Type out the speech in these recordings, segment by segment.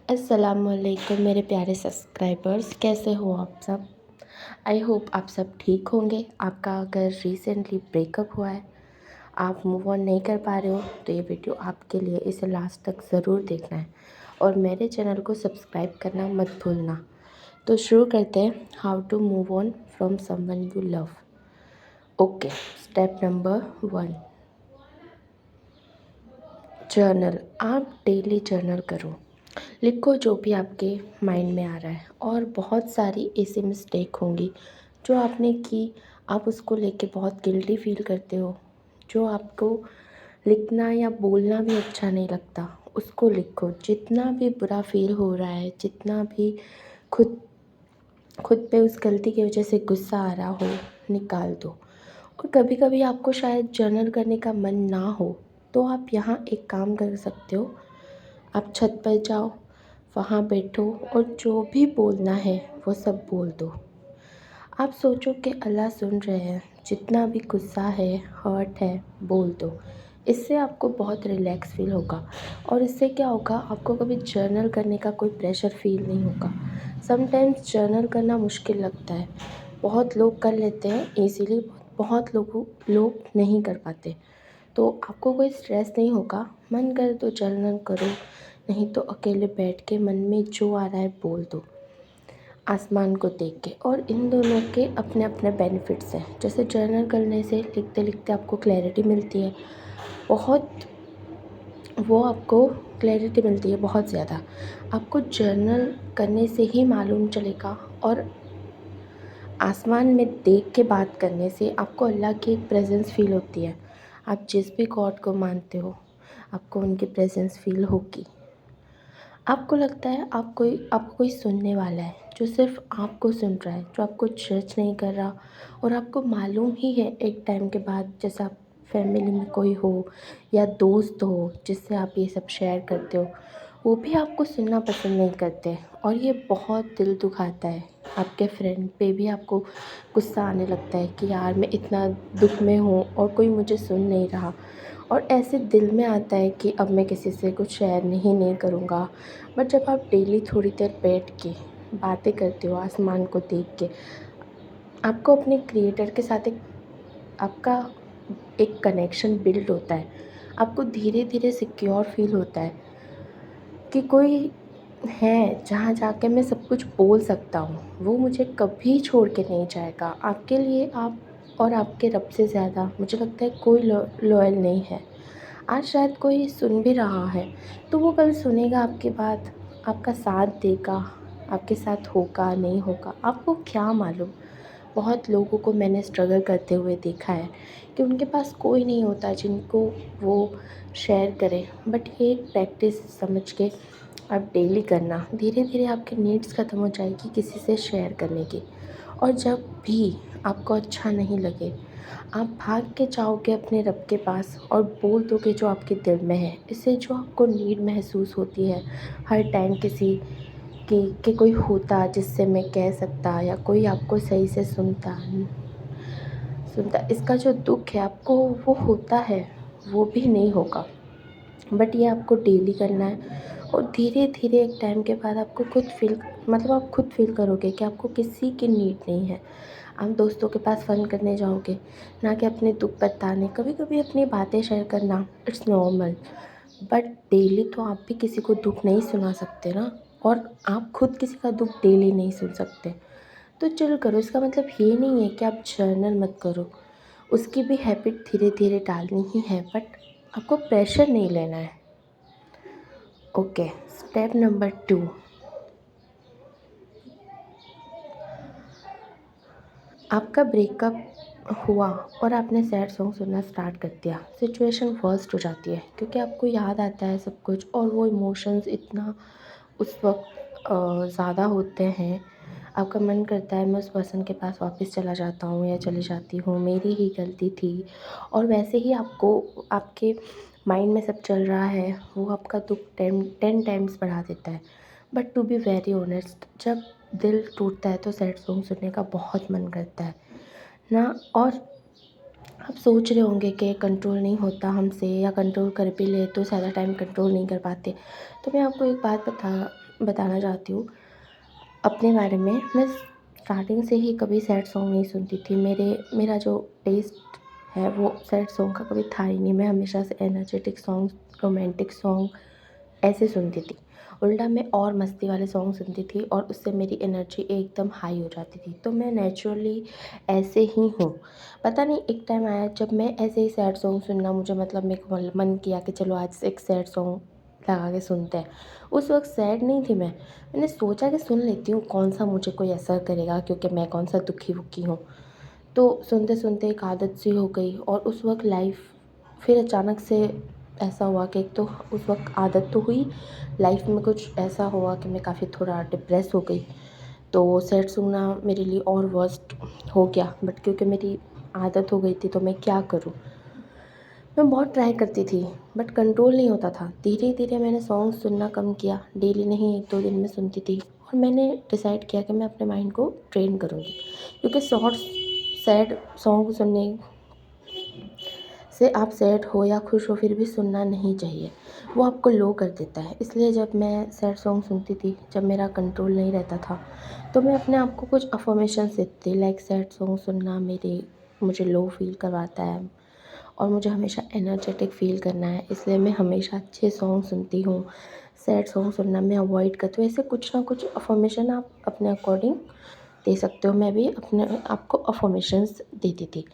अस्सलामुअलैकुम मेरे प्यारे सब्सक्राइबर्स, कैसे हो आप सब। आई होप आप सब ठीक होंगे। आपका अगर रिसेंटली ब्रेकअप हुआ है, आप मूव ऑन नहीं कर पा रहे हो, तो ये वीडियो आपके लिए, इसे लास्ट तक ज़रूर देखना है और मेरे चैनल को सब्सक्राइब करना मत भूलना। तो शुरू करते हैं, how to move on from someone you love. Okay, step number 1, journal. आप डेली जर्नल करो, लिखो जो भी आपके माइंड में आ रहा है। और बहुत सारी ऐसी मिस्टेक होंगी जो आपने की, आप उसको लेके बहुत गिल्टी फील करते हो, जो आपको लिखना या बोलना भी अच्छा नहीं लगता, उसको लिखो। जितना भी बुरा फील हो रहा है, जितना भी खुद खुद पे उस गलती की वजह से गुस्सा आ रहा हो, निकाल दो। और कभी कभी आपको शायद जर्नल करने का मन ना हो, तो आप यहाँ एक काम कर सकते हो। आप छत पर जाओ, वहाँ बैठो और जो भी बोलना है वो सब बोल दो। आप सोचो कि अल्लाह सुन रहे हैं, जितना भी गुस्सा है, हर्ट है, बोल दो। इससे आपको बहुत रिलैक्स फील होगा और इससे क्या होगा, आपको कभी जर्नल करने का कोई प्रेशर फील नहीं होगा। समटाइम्स जर्नल करना मुश्किल लगता है, बहुत लोग कर लेते हैं ईज़िली, बहुत लोग नहीं कर पाते। तो आपको कोई स्ट्रेस नहीं होगा, मन करे तो जर्नल करो, नहीं तो अकेले बैठ के मन में जो आ रहा है बोल दो, आसमान को देख के। और इन दोनों के अपने अपने बेनिफिट्स हैं। जैसे जर्नल करने से लिखते लिखते आपको क्लैरिटी मिलती है, बहुत वो आपको क्लैरिटी मिलती है बहुत ज़्यादा। आपको जर्नल करने से ही मालूम चलेगा। और आसमान में देख के बात करने से आपको अल्लाह की एक प्रेजेंस फ़ील होती है। आप जिस भी गॉड को मानते हो, आपको उनकी प्रेजेंस फ़ील होगी। आपको लगता है आपको कोई सुनने वाला है, जो सिर्फ़ आपको सुन रहा है, जो आपको जज नहीं कर रहा। और आपको मालूम ही है एक टाइम के बाद, जैसे आप फैमिली में कोई हो या दोस्त हो जिससे आप ये सब शेयर करते हो, वो भी आपको सुनना पसंद नहीं करते। और ये बहुत दिल दुखाता है। आपके फ्रेंड पे भी आपको गुस्सा आने लगता है कि यार मैं इतना दुःख में हूँ और कोई मुझे सुन नहीं रहा। और ऐसे दिल में आता है कि अब मैं किसी से कुछ शेयर नहीं करूँगा। बट जब आप डेली थोड़ी देर बैठ के बातें करते हो आसमान को देख के, आपको अपने क्रिएटर के साथ आपका एक कनेक्शन बिल्ड होता है। आपको धीरे धीरे सिक्योर फील होता है कि कोई है जहाँ जाके मैं सब कुछ बोल सकता हूँ, वो मुझे कभी छोड़ के नहीं जाएगा। आपके लिए आप और आपके रब से ज़्यादा मुझे लगता है कोई लॉयल नहीं है। आज शायद कोई सुन भी रहा है, तो वो कल सुनेगा आपकी बात, आपका साथ देगा, आपके साथ होगा नहीं होगा आपको क्या मालूम। बहुत लोगों को मैंने स्ट्रगल करते हुए देखा है कि उनके पास कोई नहीं होता जिनको वो शेयर करें। बट ये एक प्रैक्टिस समझ के आप डेली करना, धीरे धीरे आपकी नीड्स ख़त्म हो जाएगी किसी से शेयर करने की। और जब भी आपको अच्छा नहीं लगे, आप भाग के जाओगे अपने रब के पास और बोल दोगे जो आपके दिल में है। इससे जो आपको नीड महसूस होती है हर टाइम किसी कि कोई होता जिससे मैं कह सकता, या कोई आपको सही से सुनता, इसका जो दुःख है आपको वो होता है, वो भी नहीं होगा। बट ये आपको डेली करना है। और धीरे धीरे एक टाइम के बाद आपको खुद फील, मतलब आप खुद फील करोगे कि आपको किसी की नीड नहीं है। आप दोस्तों के पास फ़न करने जाओगे, ना कि अपने दुःख बताने। कभी कभी अपनी बातें शेयर करना इट्स नॉर्मल, बट डेली तो आप भी किसी को दुःख नहीं सुना सकते ना। और आप खुद किसी का दुःख डेली नहीं सुन सकते। तो चिल करो, इसका मतलब ये नहीं है कि आप जर्नल मत करो, उसकी भी हैबिट धीरे धीरे डालनी ही है, बट आपको प्रेशर नहीं लेना है। ओके, स्टेप नंबर 2, आपका ब्रेकअप हुआ और आपने सैड सॉन्ग सुनना स्टार्ट कर दिया। सिचुएशन वर्स्ट हो जाती है क्योंकि आपको याद आता है सब कुछ, और वो इमोशंस इतना उस वक्त ज़्यादा होते हैं। आपका मन करता है मैं उस पर्सन के पास वापस चला जाता हूँ या चली जाती हूँ, मेरी ही गलती थी। और वैसे ही आपको आपके माइंड में सब चल रहा है, वो आपका दुःख 10 टाइम्स बढ़ा देता है। But to be very honest, जब दिल टूटता है तो सैड सॉन्ग सुनने का बहुत मन करता है ना। और आप सोच रहे होंगे कि कंट्रोल नहीं होता हमसे, या कंट्रोल कर भी ले तो ज़्यादा टाइम कंट्रोल नहीं कर पाते। तो मैं आपको एक बात बताना चाहती हूँ अपने बारे में। मैं स्टार्टिंग से ही कभी सैड सॉन्ग नहीं सुनती थी। मेरा जो टेस्ट है वो सैड सॉन्ग का कभी था ही नहीं। मैं हमेशा से एनर्जेटिक सॉन्ग, रोमांटिक सॉन्ग ऐसे सुनती थी। उल्टा मैं और मस्ती वाले सॉन्ग सुनती थी और उससे मेरी एनर्जी एकदम हाई हो जाती थी। तो मैं नेचुरली ऐसे ही हूँ। पता नहीं एक टाइम आया जब मैं ऐसे ही सैड सॉन्ग सुनना मुझे मतलब मेरे को मन किया कि चलो आज एक सैड सॉन्ग लगा के सुनते हैं। उस वक़्त सैड नहीं थी मैं। मैंने सोचा कि सुन लेती हूँ कौन-सा मुझे कोई असर करेगा, क्योंकि मैं कौन-सा दुखी-वुखी हूँ। तो सुनते-सुनते एक आदत सी हो गई और उस वक़्त लाइफ़ फिर अचानक से ऐसा हुआ कि एक तो उस वक़्त आदत तो हुई, लाइफ़ में कुछ ऐसा हुआ कि मैं काफ़ी थोड़ा डिप्रेस हो गई। तो सैड सुनना मेरे लिए और वर्स्ट हो गया, बट क्योंकि मेरी आदत हो गई थी तो मैं क्या करूँ? मैं बहुत ट्राई करती थी बट कंट्रोल नहीं होता था। धीरे-धीरे मैंने सॉन्ग सुनना कम किया, डेली नहीं 1-2 दिन में सुनती थी और मैंने डिसाइड किया कि मैं अपने माइंड को ट्रेन करूँगी। क्योंकि शॉर्ट्स सैड सॉन्ग सुनने से आप सैड हो या खुश हो फिर भी सुनना नहीं चाहिए। वो आपको लो कर देता है। इसलिए जब मैं सैड सॉन्ग सुनती थी, जब मेरा कंट्रोल नहीं रहता था, तो मैं अपने आप को कुछ अफ़र्मेशंस देती थी लाइक सैड सॉन्ग सुनना मुझे लो फ़ील करवाता है और मुझे हमेशा एनर्जेटिक फ़ील करना है, इसलिए मैं हमेशा अच्छे सॉन्ग सुनती हूँ। सैड सॉन्ग सुनना मैं अवॉइड करती हूँ। ऐसे कुछ ना कुछ अफ़र्मेशन आप अपने अकॉर्डिंग दे सकते हो। मैं भी अपने आप को अफ़र्मेशंस देती थी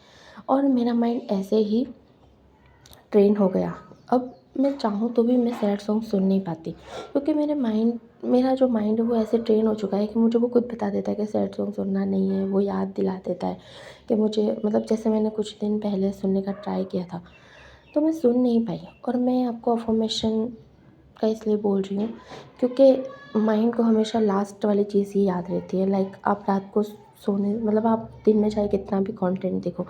और मेरा माइंड ऐसे ही ट्रेन हो गया। अब मैं चाहूँ तो भी मैं सैड सॉन्ग सुन नहीं पाती, क्योंकि मेरा जो माइंड है वो ऐसे ट्रेन हो चुका है कि मुझे वो खुद बता देता है कि सैड सॉन्ग सुनना नहीं है। वो याद दिला देता है कि मुझे मतलब जैसे मैंने कुछ दिन पहले सुनने का ट्राई किया था, तो मैं सुन नहीं पाई। और मैं आपको अफ़र्मेशन का इसलिए बोल रही हूँ क्योंकि माइंड को हमेशा लास्ट वाली चीज़ ही याद रहती है। लाइक आप रात को सोने मतलब आप दिन में चाहे कितना भी कंटेंट देखो,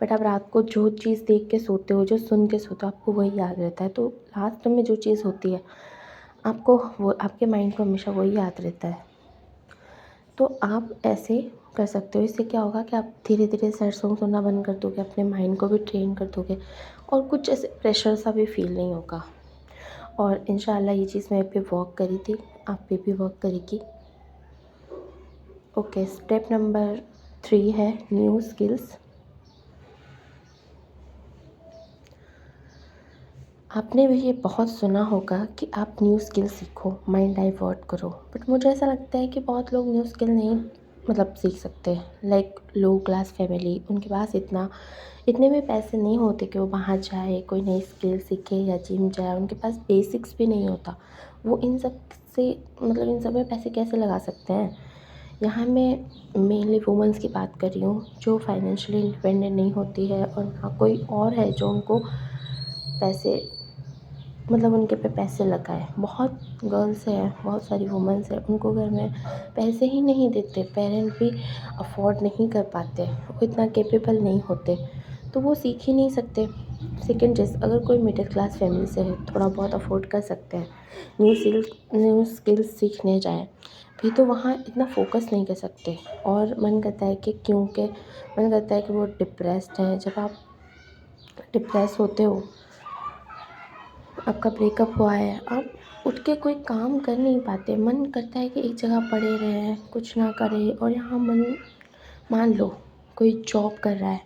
बट आप रात को जो चीज़ देख के सोते हो, जो सुन के सोते हो, आपको वही याद रहता है। तो लास्ट में जो चीज़ होती है, आपको वो आपके माइंड को हमेशा वही याद रहता है। तो आप ऐसे कर सकते हो। इससे क्या होगा कि आप धीरे-धीरे सैड सॉन्ग सुनना बंद कर दोगे, अपने माइंड को भी ट्रेन कर दोगे और कुछ ऐसे प्रेशर सा भी फ़ील नहीं होगा। और इंशाल्लाह ये चीज़ मेरे पे वर्क करी थी, आप पे भी वर्क करेगी। ओके, स्टेप नंबर 3 है न्यू स्किल्स। आपने भी ये बहुत सुना होगा कि आप न्यू स्किल सीखो, माइंड डाइवर्ट करो। बट मुझे ऐसा लगता है कि बहुत लोग न्यू स्किल नहीं मतलब सीख सकते। लाइक लो क्लास फैमिली, उनके पास इतने भी पैसे नहीं होते कि वो बाहर जाए, कोई नई स्किल सीखे या जिम जाए। उनके पास बेसिक्स भी नहीं होता। वो इन सब से मतलब इन सब में पैसे कैसे लगा सकते हैं? यहाँ मैं मेनली वुमेन्स की बात कर रही हूँ, जो फाइनेंशियली इंडिपेंडेंट नहीं होती है और ना कोई और है जो उनको पैसे मतलब उनके पे पैसे लगाए। बहुत गर्ल्स हैं, बहुत सारी वुमेन्स हैं, उनको घर में पैसे ही नहीं देते, पेरेंट भी अफ़ोर्ड नहीं कर पाते, वो इतना कैपेबल नहीं होते, तो वो सीख ही नहीं सकते। सेकंड चीज़, अगर कोई मिडिल क्लास फैमिली से है, थोड़ा बहुत अफ़ोर्ड कर सकते हैं, न्यू स्किल्स सीखने जाएँ, भी तो वहाँ इतना फ़ोकस नहीं कर सकते और मन करता है कि मन करता है कि वो डिप्रेस्ड हैं। जब आप डिप्रेस होते हो, आपका ब्रेकअप हुआ है, आप उठ के कोई काम कर नहीं पाते, मन करता है कि एक जगह पड़े रहें, कुछ ना करें। और यहाँ मान लो कोई जॉब कर रहा है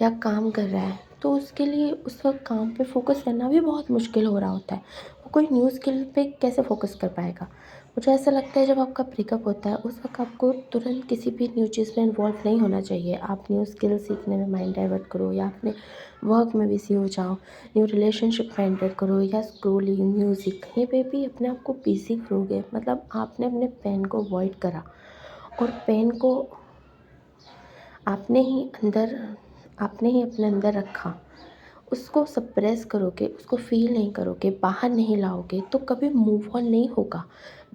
या काम कर रहा है, तो उसके लिए उस वक़्त काम पे फ़ोकस करना भी बहुत मुश्किल हो रहा होता है। वो कोई न्यू स्किल पे कैसे फ़ोकस कर पाएगा? मुझे ऐसा लगता है जब आपका ब्रेकअप होता है, उस वक़्त आपको तुरंत किसी भी न्यू चीज़ में इन्वॉल्व नहीं होना चाहिए। आप न्यू स्किल सीखने में माइंड डाइवर्ट करो या अपने वर्क में बिज़ी हो जाओ, न्यू रिलेशनशिप में एंटर करो या स्क्रॉलिंग, म्यूज़िक, कहीं पे भी अपने आप को बिज़ी करोगे, मतलब आपने अपने पेन को अवॉइड करा और पेन को आपने ही अंदर आपने ही अपने अंदर रखा। उसको सप्रेस करोगे, उसको फ़ील नहीं करोगे, बाहर नहीं लाओगे, तो कभी मूव ऑन नहीं होगा।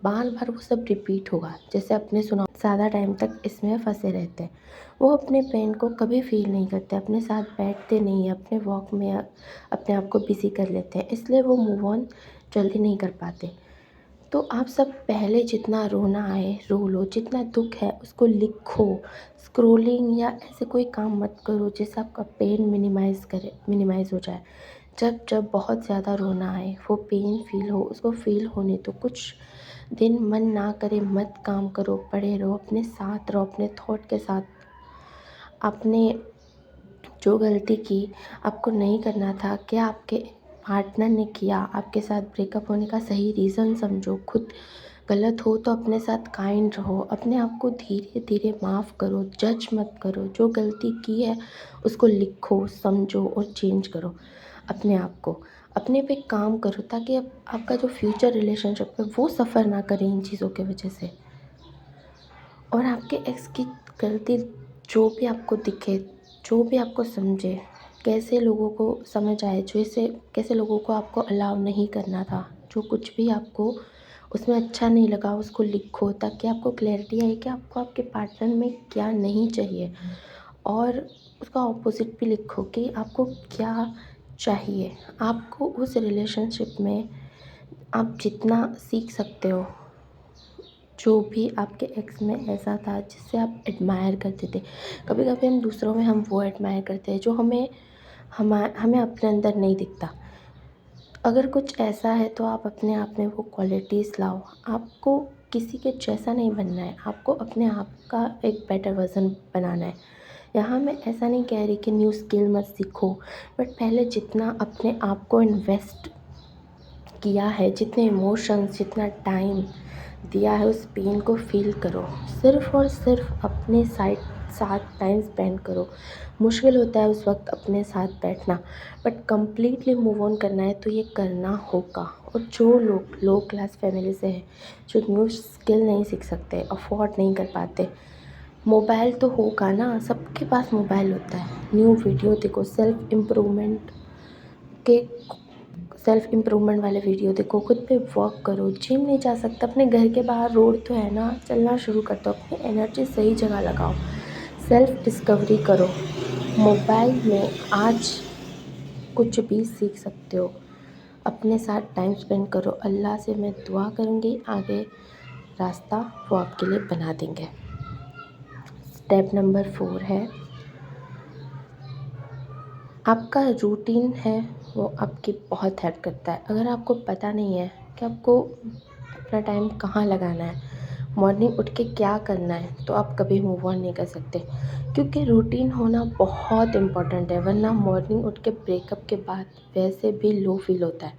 बार-बार वो सब रिपीट होगा। जैसे आपने सुना ज़्यादा टाइम तक इसमें फँसे रहते हैं। वो अपने पेन को कभी फ़ील नहीं करते, अपने साथ बैठते नहीं हैं, अपने वॉक में अपने आप को बिज़ी कर लेते हैं, इसलिए वो मूव ऑन जल्दी नहीं कर पाते। तो आप सब पहले जितना रोना आए रो लो, जितना दुःख है उसको लिखो। स्क्रॉलिंग या ऐसे कोई काम मत करो जिससे आपका पेन मिनिमाइज़ हो जाए। जब जब बहुत ज़्यादा रोना आए, वो पेन फ़ील हो, उसको फ़ील होने दो। कुछ दिन मन ना करे मत काम करो, पड़े रहो, अपने साथ रहो, अपने थॉट के साथ। आपने जो गलती की आपको नहीं करना था, क्या आपके पार्टनर ने किया, आपके साथ ब्रेकअप होने का सही रीज़न समझो। खुद गलत हो तो अपने साथ काइंड रहो, अपने आप को धीरे धीरे माफ़ करो, जज मत करो। जो गलती की है उसको लिखो, समझो और चेंज करो अपने आप को। अपने पे काम करो ताकि आपका जो फ्यूचर रिलेशनशिप है वो सफ़र ना करे इन चीज़ों की वजह से। और आपके एक्स की गलती जो भी आपको दिखे, जो भी आपको समझे, कैसे लोगों को समझ आए, जैसे कैसे लोगों को आपको अलाउ नहीं करना था, जो कुछ भी आपको उसमें अच्छा नहीं लगा उसको लिखो ताकि आपको क्लैरिटी आए कि आपको आपके पार्टनर में क्या नहीं चाहिए। और उसका ऑपोज़िट भी लिखो कि आपको क्या चाहिए। आपको उस रिलेशनशिप में आप जितना सीख सकते हो, जो भी आपके एक्स में ऐसा था जिससे आप एडमायर करते थे। कभी-कभी हम दूसरों में हम वो एडमायर करते हैं जो हमें अपने अंदर नहीं दिखता। अगर कुछ ऐसा है तो आप अपने आप में वो क्वालिटीज़ लाओ। आपको किसी के जैसा नहीं बनना है, आपको अपने आप का एक बेटर वर्ज़न बनाना है। यहाँ मैं ऐसा नहीं कह रही कि न्यू स्किल मत सीखो, बट पहले जितना अपने आप को इन्वेस्ट किया है, जितने इमोशंस, जितना टाइम दिया है, उस पेन को फ़ील करो। सिर्फ़ और सिर्फ़ अपने साथ टाइम स्पेंड करो। मुश्किल होता है उस वक़्त अपने साथ बैठना, बट कंप्लीटली मूव ऑन करना है तो ये करना होगा। और जो लोग लो क्लास फैमिली से हैं, जो न्यू स्किल नहीं सीख सकते, अफ़ोर्ड नहीं कर पाते, मोबाइल तो होगा ना, सबके पास मोबाइल होता है। न्यू वीडियो देखो, के सेल्फ़ इम्प्रूवमेंट वाले वीडियो देखो, खुद पे वर्क करो। जिम नहीं जा सकते, अपने घर के बाहर रोड तो है ना, चलना शुरू कर दो। अपनी एनर्जी सही जगह लगाओ, सेल्फ़ डिस्कवरी करो। मोबाइल में आज कुछ भी सीख सकते हो। अपने साथ टाइम स्पेंड करो। अल्लाह से मैं दुआ करूँगी आगे रास्ता वो आपके लिए बना देंगे। स्टेप नंबर 4 है, आपका रूटीन है वो आपकी बहुत हेल्प करता है। अगर आपको पता नहीं है कि आपको अपना टाइम कहाँ लगाना है, मॉर्निंग उठ के क्या करना है, तो आप कभी मूव ऑन नहीं कर सकते, क्योंकि रूटीन होना बहुत इम्पोर्टेंट है। वरना मॉर्निंग उठ के ब्रेकअप के बाद वैसे भी लो फील होता है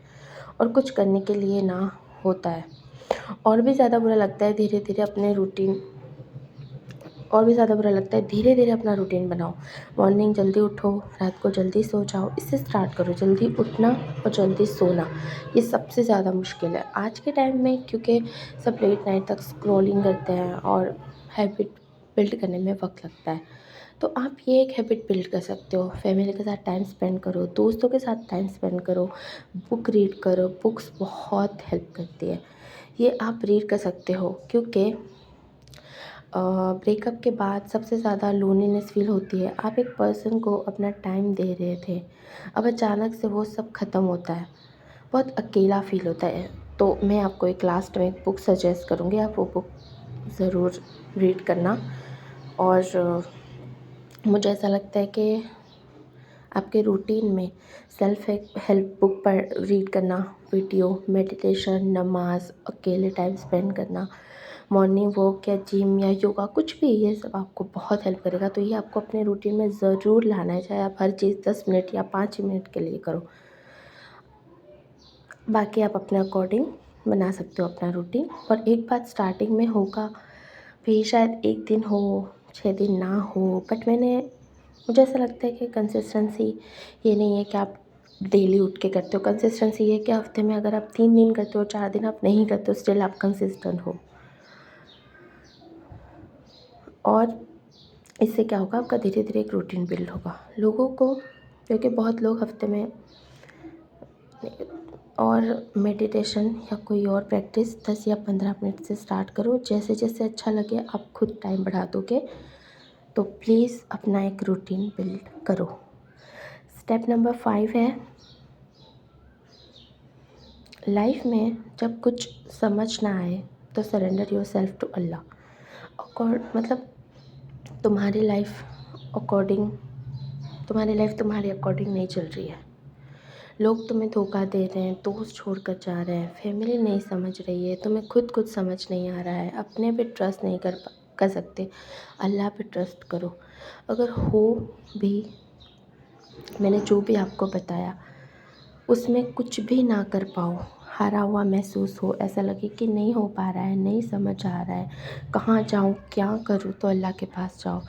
और कुछ करने के लिए ना होता है। और भी ज़्यादा बुरा लगता है धीरे धीरे अपना रूटीन बनाओ। मॉर्निंग जल्दी उठो, रात को जल्दी सो जाओ, इससे स्टार्ट करो। जल्दी उठना और जल्दी सोना, ये सबसे ज़्यादा मुश्किल है आज के टाइम में, क्योंकि सब लेट नाइट तक स्क्रॉलिंग करते हैं और हैबिट बिल्ड करने में वक्त लगता है। तो आप ये एक हैबिट बिल्ड कर सकते हो। फैमिली के साथ टाइम स्पेंड करो, दोस्तों के साथ टाइम स्पेंड करो, बुक रीड करो। बुक्स बहुत हेल्प करती है, ये आप रीड कर सकते हो, क्योंकि ब्रेकअप के बाद सबसे ज़्यादा लोनलीनेस फ़ील होती है। आप एक पर्सन को अपना टाइम दे रहे थे, अब अचानक से वो सब ख़त्म होता है, बहुत अकेला फ़ील होता है। तो मैं आपको एक लास्ट में एक बुक सजेस्ट करूँगी, आप वो बुक ज़रूर रीड करना। और मुझे ऐसा लगता है कि आपके रूटीन में सेल्फ हेल्प बुक पर रीड करना, वीडियो, मेडिटेशन, नमाज़, अकेले टाइम स्पेंड करना, मॉर्निंग वॉक या जिम या योगा, कुछ भी, ये सब आपको बहुत हेल्प करेगा। तो ये आपको अपने रूटीन में ज़रूर लाना है, चाहे आप हर चीज़ 10 मिनट या 5 मिनट के लिए करो। बाकी आप अपने अकॉर्डिंग बना सकते हो अपना रूटीन। और एक बात स्टार्टिंग में होगा भी, शायद 1 दिन हो, 6 दिन ना हो, बट मुझे ऐसा लगता है कि कंसिस्टेंसी ये नहीं है कि आप डेली उठ के करते हो। कंसिस्टेंसी ये है कि हफ्ते में अगर आप 3 दिन करते हो, 4 दिन आप नहीं करते हो, स्टिल आप कंसिस्टेंट हो। और इससे क्या होगा, आपका धीरे धीरे एक रूटीन बिल्ड होगा। लोगों को, क्योंकि बहुत लोग हफ्ते में, और मेडिटेशन या कोई और प्रैक्टिस 10 या 15 मिनट से स्टार्ट करो। जैसे जैसे अच्छा लगे आप खुद टाइम बढ़ा दोगे। तो प्लीज़ अपना एक रूटीन बिल्ड करो। स्टेप नंबर 5 है, लाइफ में जब कुछ समझ ना आए तो surrender your self to Allah. और मतलब तुम्हारी लाइफ तुम्हारी अकॉर्डिंग नहीं चल रही है। लोग तुम्हें धोखा दे रहे हैं, दोस्त छोड़कर जा रहे हैं, फैमिली नहीं समझ रही है, तुम्हें खुद कुछ समझ नहीं आ रहा है, अपने पे ट्रस्ट नहीं कर सकते, अल्लाह पे ट्रस्ट करो। अगर हो भी, मैंने जो भी आपको बताया उसमें कुछ भी ना कर पाओ, हारा हुआ महसूस हो, ऐसा लगे कि नहीं हो पा रहा है, नहीं समझ आ रहा है, कहाँ जाऊँ, क्या करूँ, तो अल्लाह के पास जाओ,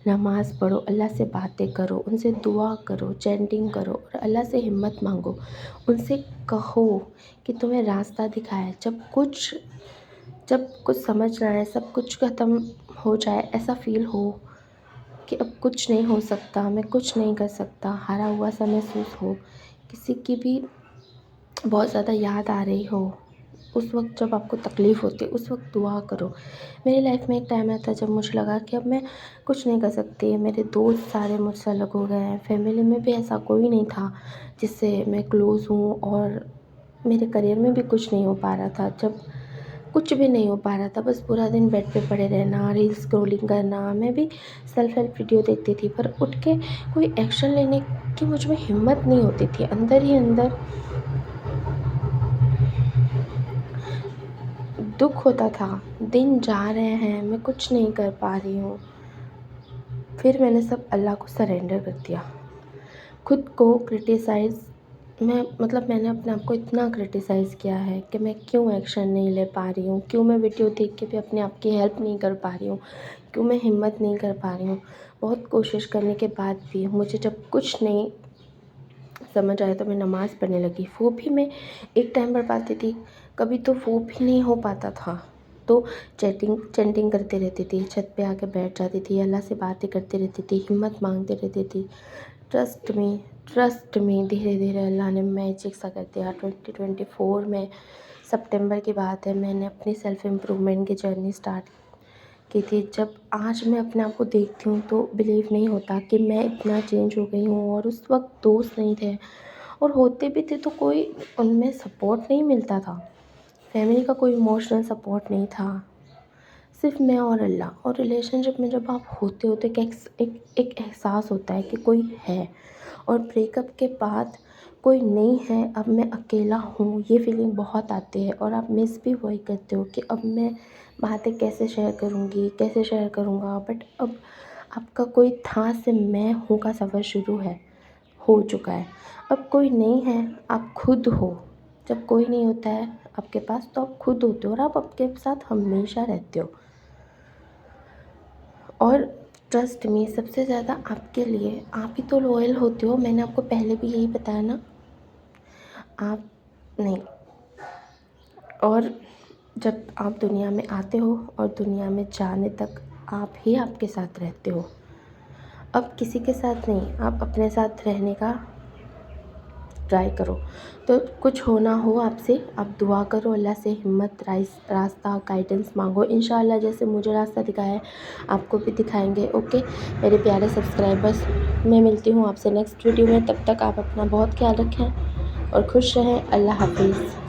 नमाज़ पढ़ो, अल्लाह से बातें करो, उनसे दुआ करो, चैंटिंग करो और अल्लाह से हिम्मत मांगो। उनसे कहो कि तुम्हें रास्ता दिखाए। जब कुछ समझ ना आए, सब कुछ ख़त्म हो जाए, ऐसा फ़ील हो कि अब कुछ नहीं हो सकता, मैं कुछ नहीं कर सकता, हारा हुआ सा महसूस हो, किसी की भी बहुत ज़्यादा याद आ रही हो, उस वक़्त जब आपको तकलीफ़ होती है, उस वक़्त दुआ करो। मेरी लाइफ़ में एक टाइम आया था जब मुझे लगा कि अब मैं कुछ नहीं कर सकती, मेरे दोस्त सारे मुझसे अलग हो गए हैं, फैमिली में भी ऐसा कोई नहीं था जिससे मैं क्लोज़ हूँ, और मेरे करियर में भी कुछ नहीं हो पा रहा था। जब कुछ भी नहीं हो पा रहा था, बस पूरा दिन बेड पे पड़े रहना, रील्स स्क्रॉलिंग करना। मैं भी सेल्फ़ हेल्प वीडियो देखती थी, पर उठ के कोई एक्शन लेने की मुझ में हिम्मत नहीं होती थी। अंदर ही अंदर दुःख होता था, दिन जा रहे हैं, मैं कुछ नहीं कर पा रही हूँ। फिर मैंने सब अल्लाह को सरेंडर कर दिया। खुद को क्रिटिसाइज़ मैंने अपने आप को इतना क्रिटिसाइज़ किया है कि मैं क्यों एक्शन नहीं ले पा रही हूँ, क्यों मैं वीडियो देख के भी अपने आप की हेल्प नहीं कर पा रही हूँ, क्यों मैं हिम्मत नहीं कर पा रही हूँ। बहुत कोशिश करने के बाद भी मुझे जब कुछ नहीं समझ आया तो मैं नमाज़ पढ़ने लगी। वो भी मैं एक टाइम पढ़ पाती थी, कभी तो वो भी नहीं हो पाता था, तो चैंटिंग करती रहती थी, छत पे आके बैठ जाती थी, अल्लाह से बातें करती रहती थी, हिम्मत मांगती रहती थी। ट्रस्ट मी धीरे धीरे अल्लाह ने मैजिक सा कर दिया। 2024 में सितंबर की बात है, मैंने अपनी सेल्फ़ इम्प्रूवमेंट की जर्नी स्टार्ट की थी। जब आज मैं अपने आप को देखती हूँ तो बिलीव नहीं होता कि मैं इतना चेंज हो गई हूँ, और उस वक़्त दोस्त नहीं थे, और होते भी थे तो कोई उनमें सपोर्ट नहीं मिलता था। फैमिली का कोई इमोशनल सपोर्ट नहीं था, सिर्फ मैं और अल्लाह। और रिलेशनशिप में जब आप होते हो तो एक एहसास होता है कि कोई है, और ब्रेकअप के बाद कोई नहीं है, अब मैं अकेला हूँ, ये फीलिंग बहुत आती है। और आप मिस भी वही करते हो कि अब मैं बातें कैसे शेयर करूँगी, कैसे शेयर करूँगा। बट अब आपका कोई था से मैं हूँ का सफ़र शुरू हो चुका है। अब कोई नहीं है, आप खुद हो। जब कोई नहीं होता है आपके पास, तो आप खुद होते हो, और आप आपके साथ हमेशा रहते हो। और ट्रस्ट मी, सबसे ज़्यादा आपके लिए आप ही तो लॉयल होते हो। मैंने आपको पहले भी यही बताया ना, आप नहीं। और जब आप दुनिया में आते हो और दुनिया में जाने तक आप ही आपके साथ रहते हो। अब किसी के साथ नहीं, आप अपने साथ रहने का ट्राई करो। तो कुछ हो ना हो आपसे, आप दुआ करो, अल्लाह से हिम्मत, रास्ता, गाइडेंस मांगो। इंशाअल्लाह जैसे मुझे रास्ता दिखाया है आपको भी दिखाएंगे। ओके मेरे प्यारे सब्सक्राइबर्स, मैं मिलती हूँ आपसे नेक्स्ट वीडियो में। तब तक आप अपना बहुत ख्याल रखें और खुश रहें। अल्लाह हाफिज़।